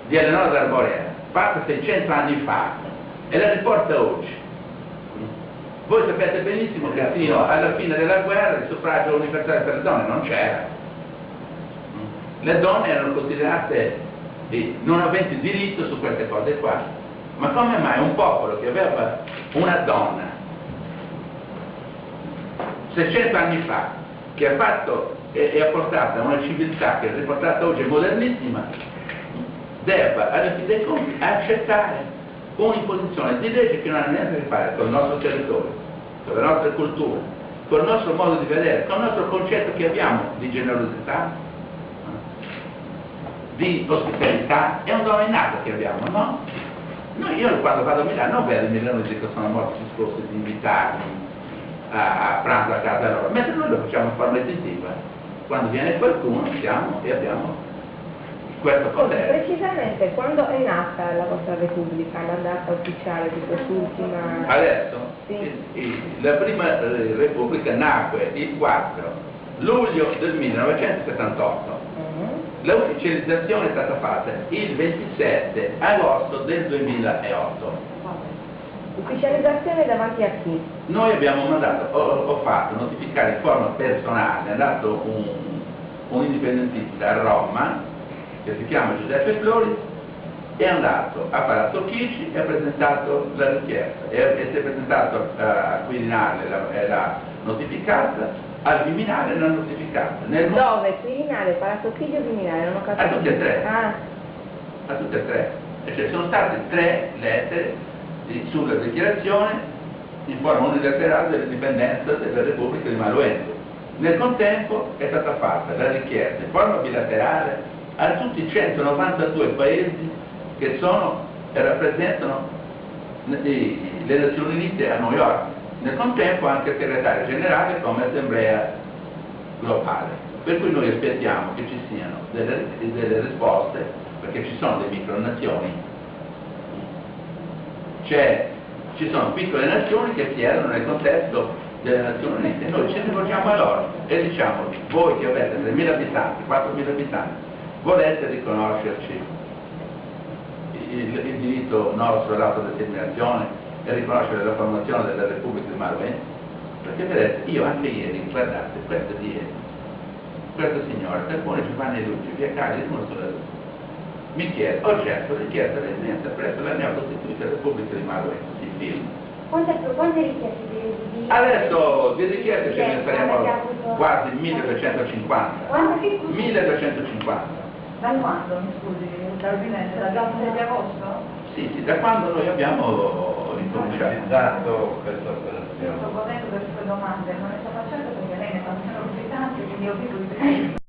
di Eleonora d'Arborea, fatta 600 anni fa, e la riporta oggi. Voi sapete benissimo che fino alla fine della guerra il suffragio universale per le donne non c'era. Le donne erano considerate non aventi diritto su queste cose qua. Ma come mai un popolo che aveva una donna 600 anni fa, che ha fatto e ha portato a una civiltà che è riportata oggi modernissima, debba alla fine dei conti accettare un'imposizione di legge che non ha niente a che fare con il nostro territorio, con la nostra cultura, con il nostro modo di vedere, con il nostro concetto che abbiamo di generosità, di ospitalità. È un dono innato che abbiamo, no? Io quando vado a Milano non vedo i milanesi che sono morti disposti di invitarmi a pranzo a casa loro, mentre noi lo facciamo in forma istintiva. Quando viene qualcuno siamo e abbiamo questo potere. Precisamente quando è nata la vostra Repubblica, la data ufficiale di quest'ultima? Adesso? Sì. La prima Repubblica nacque il 4 luglio del 1978. L'ufficializzazione è stata fatta il 27 agosto del 2008. Ufficializzazione davanti a chi? Noi abbiamo mandato, ho fatto notificare in forma personale, è andato un indipendentista a Roma, che si chiama Giuseppe Flori, è andato a Palazzo Chigi e ha presentato la richiesta, e si è presentato a Quirinale, l'ha notificata, al Viminale l'ha notificata. Dove? Quirinale, Palazzo Chigi o Viminale? Non ho capito. A tutte e tre. Ah. A tutte e tre. Cioè, sono state 3 lettere sulla dichiarazione in forma unilaterale dell'indipendenza della Repubblica di Maluengo. Nel contempo è stata fatta la richiesta in forma bilaterale a tutti i 192 paesi che rappresentano le Nazioni Unite a New York. Nel contempo anche il segretario generale come assemblea globale. Per cui noi aspettiamo che ci siano delle risposte, perché ci sono delle micronazioni. Ci sono piccole nazioni che siedono nel contesto delle Nazioni Unite. Noi ci rivolgiamo a loro e diciamo: voi che avete 3.000 abitanti, 4.000 abitanti, volete riconoscerci il diritto nostro all'autodeterminazione e riconoscere la formazione della Repubblica di Maluengo? Perché vedete, io anche ieri, guardate, questo di ieri, questo signore, Carbone Giovanni Luigi, via Cagli, mi chiede, oggetto richiesta di residenza presso la neocostituita Repubblica di Maluengo, si film. Quante richieste di Adesso di richieste ce ne faremo quasi 1250. Quante? 1250. Da quando, mi scusi, Carabinetto, dal 6 di agosto? Sì, da quando noi abbiamo incominciato questa operazione. Sto ponendo queste domande, non le sto facendo perché lei ne sta facendo così tante, quindi io dico